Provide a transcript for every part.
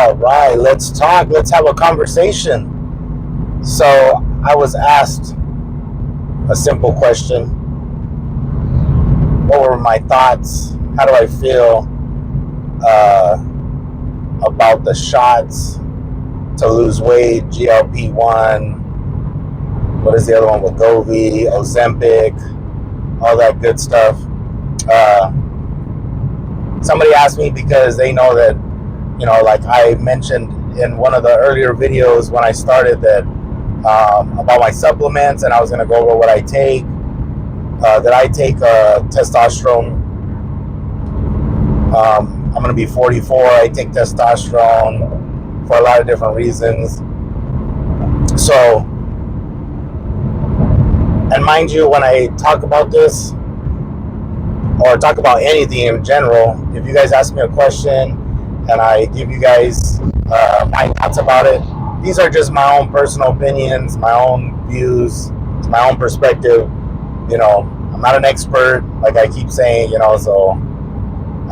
All right, let's talk. Let's have a conversation. So, I was asked a simple question. What were my thoughts? How do I feel about the shots to lose weight, GLP1? What is the other one? Wegovy, Ozempic, all that good stuff. Somebody asked me because they know that, like I mentioned in one of the earlier videos when I started that about my supplements, and I was going to go over what I take. That I take testosterone. I'm going to be 44. I take testosterone for a lot of different reasons. So, and mind you, when I talk about this or talk about anything in general, if you guys ask me a question and I give you guys my thoughts about it, these are just my own personal opinions, my own views, my own perspective. I'm not an expert, like I keep saying, so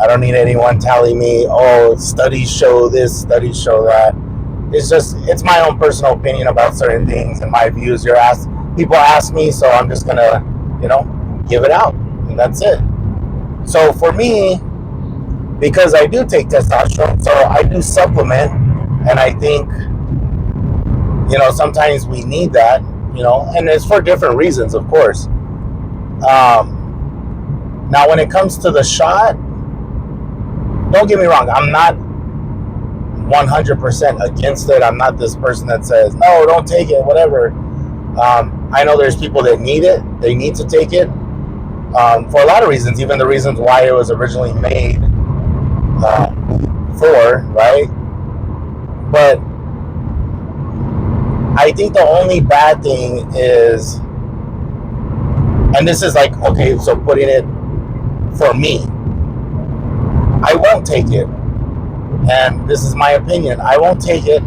I don't need anyone telling me, oh, studies show this, studies show that. It's my own personal opinion about certain things and my views. People ask me, so I'm just gonna, give it out, and that's it. So for me, because I do take testosterone, so I do supplement, and I think, sometimes we need that, and it's for different reasons, of course. Now, when it comes to the shot, don't get me wrong, I'm not 100% against it. I'm not this person that says, no, don't take it, whatever. I know there's people that need it. They need to take it for a lot of reasons, even the reasons why it was originally made for, right? But I think the only bad thing is, and this is like, okay, so putting it for me, I won't take it. And this is my opinion. I won't take it,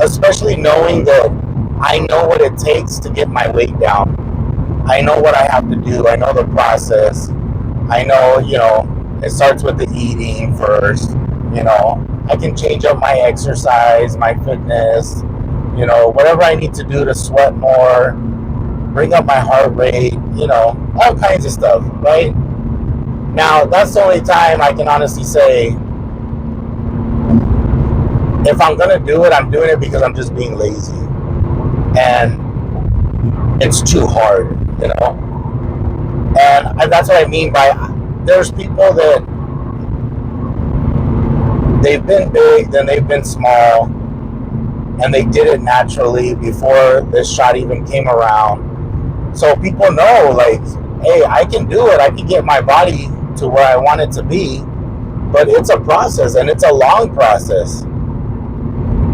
especially knowing that I know what it takes to get my weight down. I know what I have to do. I know the process. I know, it starts with the eating first. I can change up my exercise, my fitness, whatever I need to do to sweat more, bring up my heart rate, all kinds of stuff, right? Now, that's the only time I can honestly say, if I'm going to do it, I'm doing it because I'm just being lazy. And it's too hard, And that's what I mean by, there's people that they've been big, then they've been small, and they did it naturally before this shot even came around. So people know, like, hey, I can do it. I can get my body to where I want it to be, but it's a process, and it's a long process.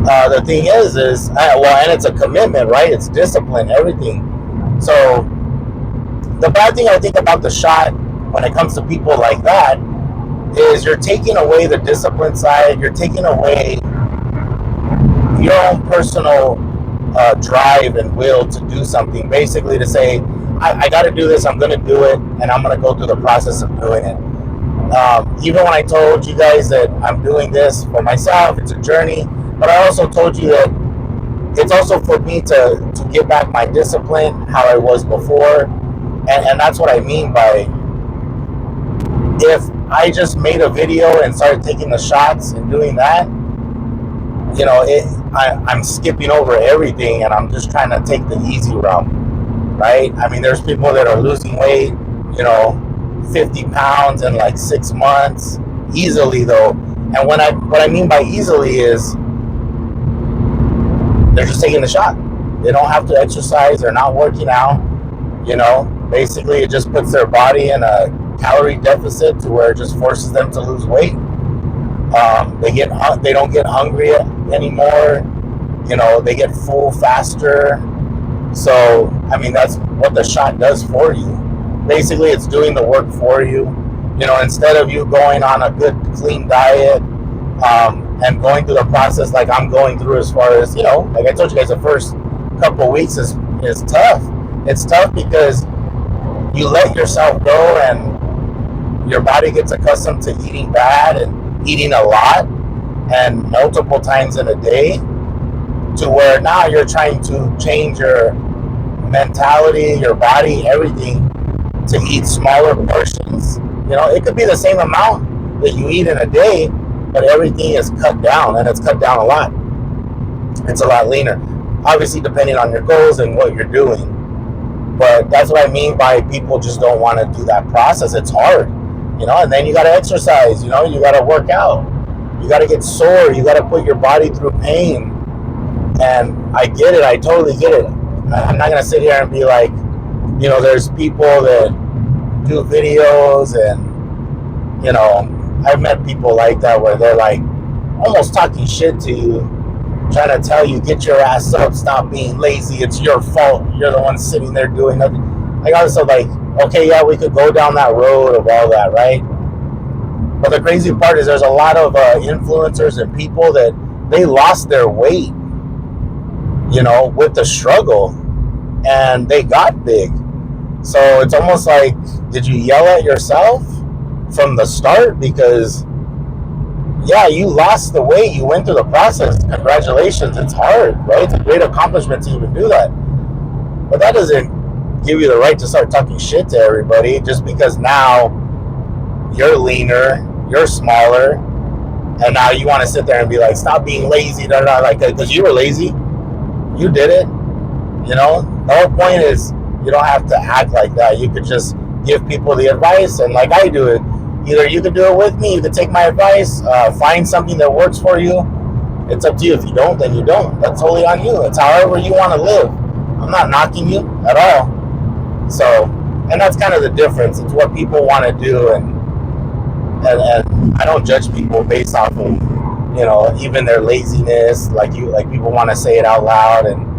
The thing is and it's a commitment, right? It's discipline, everything. So the bad thing I think about the shot when it comes to people like that is you're taking away the discipline side. You're taking away your own personal drive and will to do something. Basically to say, I got to do this, I'm going to do it, and I'm going to go through the process of doing it. Even when I told you guys that I'm doing this for myself, it's a journey, but I also told you that it's also for me to get back my discipline, how I was before, and that's what I mean by, if I just made a video and started taking the shots and doing that, I'm skipping over everything, and I'm just trying to take the easy route, right? I mean, there's people that are losing weight, 50 pounds in like 6 months, easily though. And what I mean by easily is they're just taking the shot. They don't have to exercise. They're not working out. Basically it just puts their body in a calorie deficit to where it just forces them to lose weight. They don't get hungry anymore. They get full faster. So, I mean, that's what the shot does for you. Basically, it's doing the work for you. Instead of you going on a good, clean diet, and going through the process like I'm going through, as far as, like I told you guys, the first couple of weeks is tough. It's tough because you let yourself go and your body gets accustomed to eating bad and eating a lot. And and multiple times in a day, to where now you're trying to change your mentality, your body, everything, to eat smaller portions. It could be the same amount that you eat in a day, but everything is cut down, and it's cut down a lot. It's a lot leaner. Obviously, depending on your goals and what you're doing. But that's what I mean by people just don't want to do that process. It's hard, and then you got to exercise, you got to work out. You got to get sore. You got to put your body through pain. And I get it. I totally get it. I'm not going to sit here and be like, there's people that do videos and, I've met people like that where they're like almost talking shit to you, trying to tell you, get your ass up, stop being lazy, it's your fault, you're the one sitting there doing nothing. Like, I was like, okay, yeah, we could go down that road of all that, right? But the crazy part is there's a lot of influencers and people that they lost their weight, with the struggle, and they got big. So it's almost like, did you yell at yourself from the start? Because yeah, you lost the weight, you went through the process. Congratulations, it's hard, right? It's a great accomplishment to even do that. But that doesn't give you the right to start talking shit to everybody just because now you're leaner, you're smaller, and now you want to sit there and be like, stop being lazy, like that, because you were lazy. You did it. The whole point is you don't have to act like that. You could just give people the advice, and like I do it, either you could do it with me, you could take my advice, find something that works for you. It's up to you. If you don't, then you don't. That's totally on you. It's however you want to live. I'm not knocking you at all. So, and that's kind of the difference. It's what people want to do, and I don't judge people based off of even their laziness. Like people want to say it out loud, and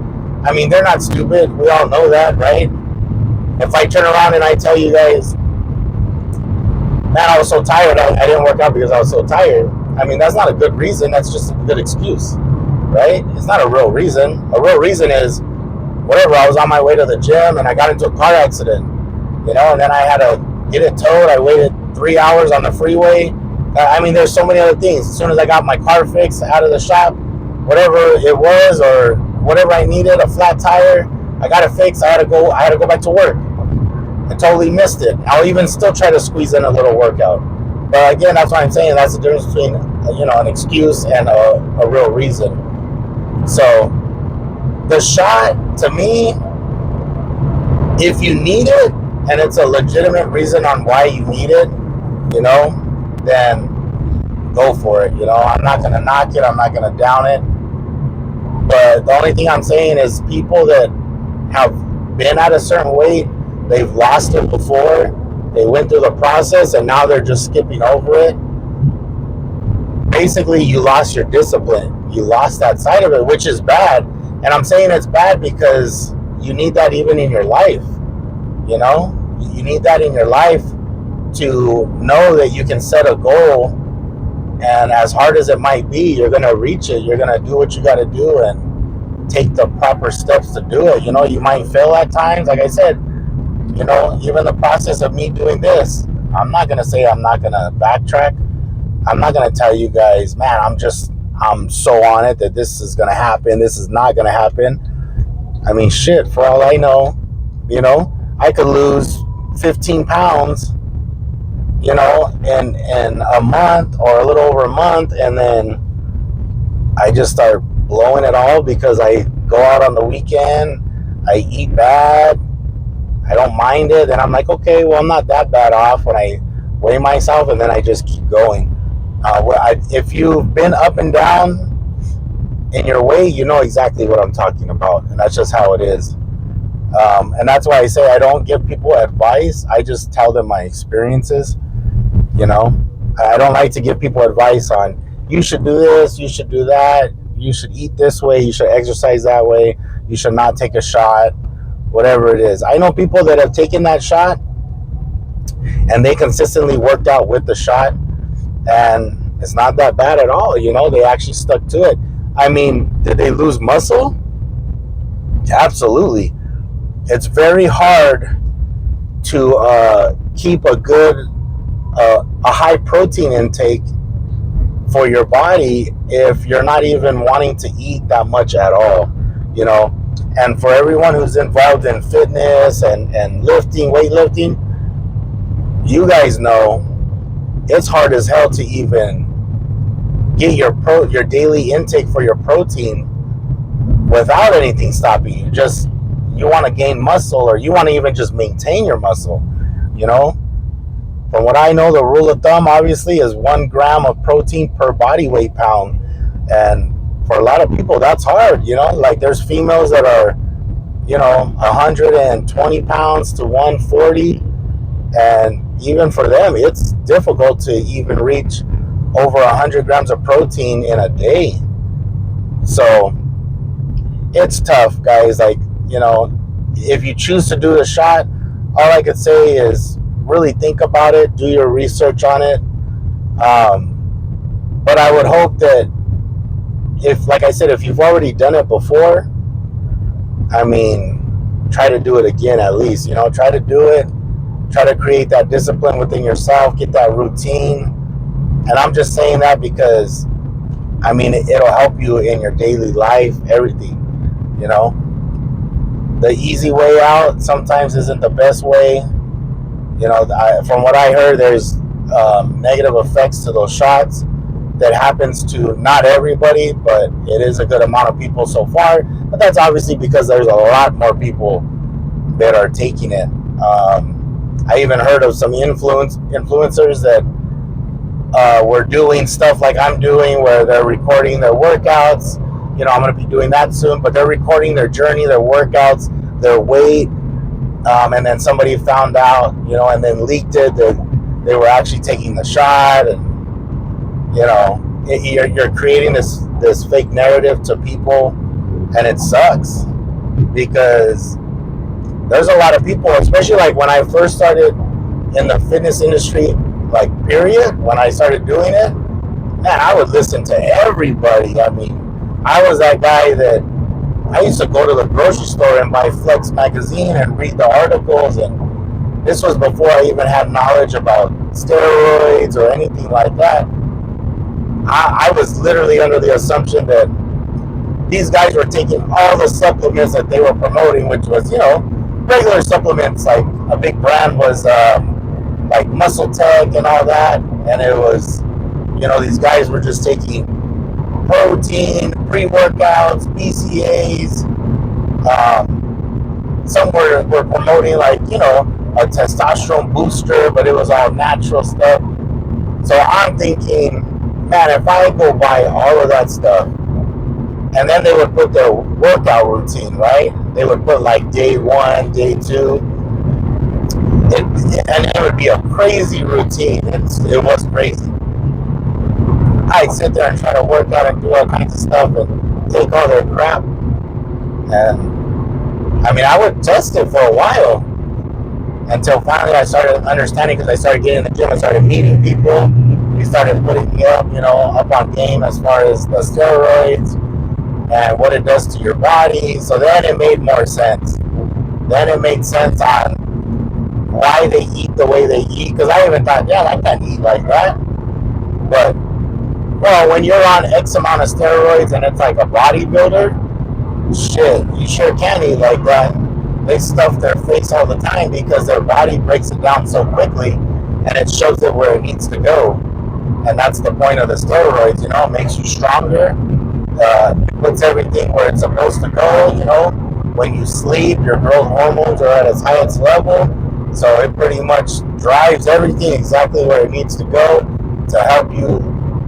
I mean, they're not stupid. We all know that, right? If I turn around and I tell you guys, man, I was so tired, I didn't work out because I was so tired. I mean, that's not a good reason. That's just a good excuse, right? It's not a real reason. A real reason is, whatever, I was on my way to the gym and I got into a car accident, and then I had to get it towed. I waited 3 hours on the freeway. I mean, there's so many other things. As soon as I got my car fixed out of the shop, whatever it was, or whatever I needed, a flat tire, I got it fixed. I had to go back to work. I totally missed it. I'll even still try to squeeze in a little workout. But again, that's what I'm saying. That's the difference between, an excuse and a real reason. So the shot, to me, if you need it and it's a legitimate reason on why you need it, then go for it. I'm not going to knock it. I'm not going to down it. But the only thing I'm saying is people that have been at a certain weight, they've lost it before, they went through the process, and now they're just skipping over it. Basically, you lost your discipline. You lost that side of it, which is bad. And I'm saying it's bad because you need that even in your life. You need that in your life to know that you can set a goal, and as hard as it might be, you're going to reach it. You're going to do what you got to do and take the proper steps to do it. You might fail at times. Like I said, even the process of me doing this, I'm not going to say I'm not going to backtrack. I'm not going to tell you guys, man, I'm so on it that this is going to happen. This is not going to happen. I mean, shit, for all I know, I could lose 15 pounds, in a month or a little over a month, and then I just start blowing it all because I go out on the weekend, I eat bad, I don't mind it, and I'm like, okay, well, I'm not that bad off when I weigh myself, and then I just keep going. If you've been up and down in your weight, you know exactly what I'm talking about, and that's just how it is. And that's why I say I don't give people advice. I just tell them my experiences. I don't like to give people advice on, you should do this, you should do that, you should eat this way, you should exercise that way, you should not take a shot, whatever it is. I know people that have taken that shot and they consistently worked out with the shot, and it's not that bad at all. They actually stuck to it. I mean, did they lose muscle? Absolutely. It's very hard to keep a good, a high protein intake for your body if you're not even wanting to eat that much at all, you know. And for everyone who's involved in fitness and lifting, weightlifting, you guys know it's hard as hell to even get your daily intake for your protein without anything stopping you. Just you want to gain muscle, or you want to even just maintain your muscle, you know. From what I know, the rule of thumb obviously is 1 gram of protein per body weight pound. And for a lot of people, that's hard, you know. Like there's females that are, you know, 120 pounds to 140. And even for them, it's difficult to even reach over 100 grams of protein in a day. So it's tough, guys. Like, you know, if you choose to do the shot, all I could say is really think about it, do your research on it. But I would hope that if, like I said, if you've already done it before, I mean, try to do it again at least, you know, try to do it, try to create that discipline within yourself, get that routine. And I'm just saying that because, I mean, it'll help you in your daily life, everything, you know. The easy way out sometimes isn't the best way. You know, from what I heard, there's negative effects to those shots that happens to not everybody, but it is a good amount of people so far. But that's obviously because there's a lot more people that are taking it. I even heard of some influencers that were doing stuff like I'm doing, where they're recording their workouts. You know, I'm going to be doing that soon, but they're recording their journey, their workouts, their weight. And then somebody found out, you know, and then leaked it that they were actually taking the shot. And, you know, you're creating this fake narrative to people, and it sucks because there's a lot of people, especially like when I first started in the fitness industry, like period, when I started doing it, man, I would listen to everybody. I mean, I was that guy that I used to go to the grocery store and buy Flex magazine and read the articles, and this was before I even had knowledge about steroids or anything like that. I was literally under the assumption that these guys were taking all the supplements that they were promoting, which was, you know, regular supplements. Like a big brand was like Muscle Tech and all that, and it was, you know, these guys were just taking protein, pre-workouts, BCAAs. Some were promoting, like, you know, a testosterone booster, but it was all natural stuff. So I'm thinking, man, if I go buy all of that stuff, and then they would put their workout routine, right? They would put like day 1, day 2, and it would be a crazy routine. It was crazy. I'd sit there and try to work out and do all kinds of stuff and take all their crap. And I mean, I would test it for a while until finally I started understanding, because I started getting in the gym, I started meeting people. We started putting me up, you know, up on game as far as the steroids and what it does to your body. So then it made more sense. Then it made sense on why they eat the way they eat. Because I even thought, yeah, I can't eat like that. But, well, when you're on X amount of steroids and it's like a bodybuilder, shit, you sure can eat like that. They stuff their face all the time because their body breaks it down so quickly, and it shows it where it needs to go. And that's the point of the steroids, you know. It makes you stronger, puts everything where it's supposed to go, you know. When you sleep, your growth hormones are at its highest level, so it pretty much drives everything exactly where it needs to go to help you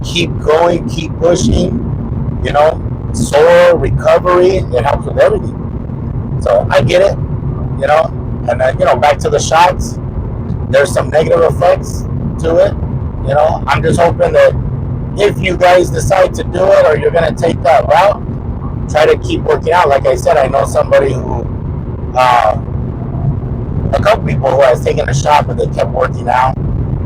keep going, keep pushing, you know. Sore, recovery, it helps with everything. So I get it, you know. And then, you know, back to the shots, there's some negative effects to it. You know, I'm just hoping that if you guys decide to do it, or you're going to take that route, try to keep working out. Like I said, I know somebody who, a couple people who has taken a shot, but they kept working out,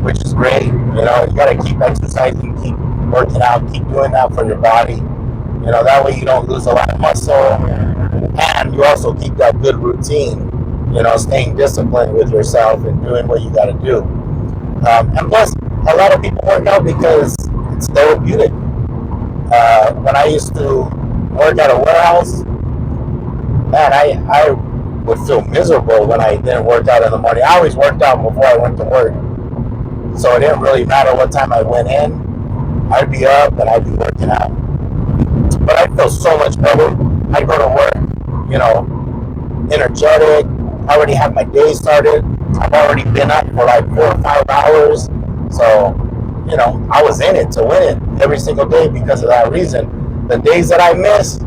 which is great. You know, you got to keep exercising, keep working out, keep doing that for your body. You know, that way you don't lose a lot of muscle, and you also keep that good routine, you know, staying disciplined with yourself and doing what you got to do. And plus, a lot of people work out because it's therapeutic. When I used to work at a warehouse, man, I would feel miserable when I didn't work out in the morning. I always worked out before I went to work, so it didn't really matter what time I went in. I'd be up and I'd be working out, but I feel so much better. I go to work, energetic. I already have my day started. I've already been up for like 4 or 5 hours, so I was in it to win it every single day because of that reason. The days that I miss,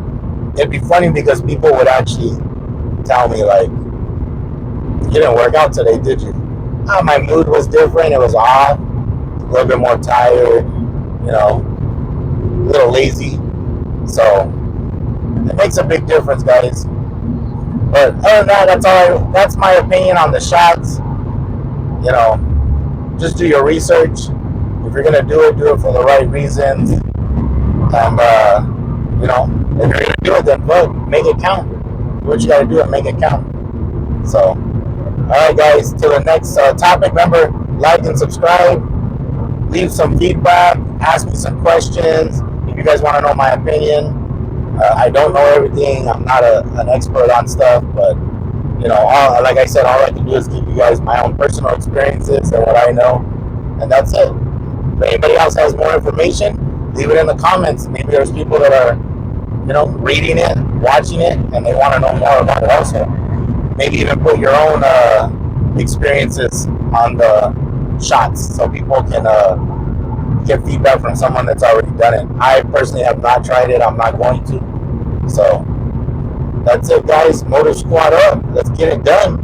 it'd be funny because people would actually tell me like, "You didn't work out today, did you?" My mood was different. It was off, a little bit more tired, a little lazy. So it makes a big difference, guys. But other than that, that's my opinion on the shots. Just do your research. If you're gonna do it for the right reasons. And if you're gonna do it, then vote, make it count. Do what you gotta do and make it count. So, all right, guys. Till the next topic. Remember, like and subscribe. Leave some feedback. Ask me some questions if you guys want to know my opinion. I don't know everything. I'm not an expert on stuff, but like I said, all I can do is give you guys my own personal experiences and what I know, and that's it. If anybody else has more information, leave it in the comments. Maybe there's people that are, reading it, watching it, and they want to know more about it also. Maybe even put your own experiences on the shots so people can get feedback from someone that's already done it. I personally have not tried it. I'm not going to. So that's it, guys. Motor Squad up. Let's get it done.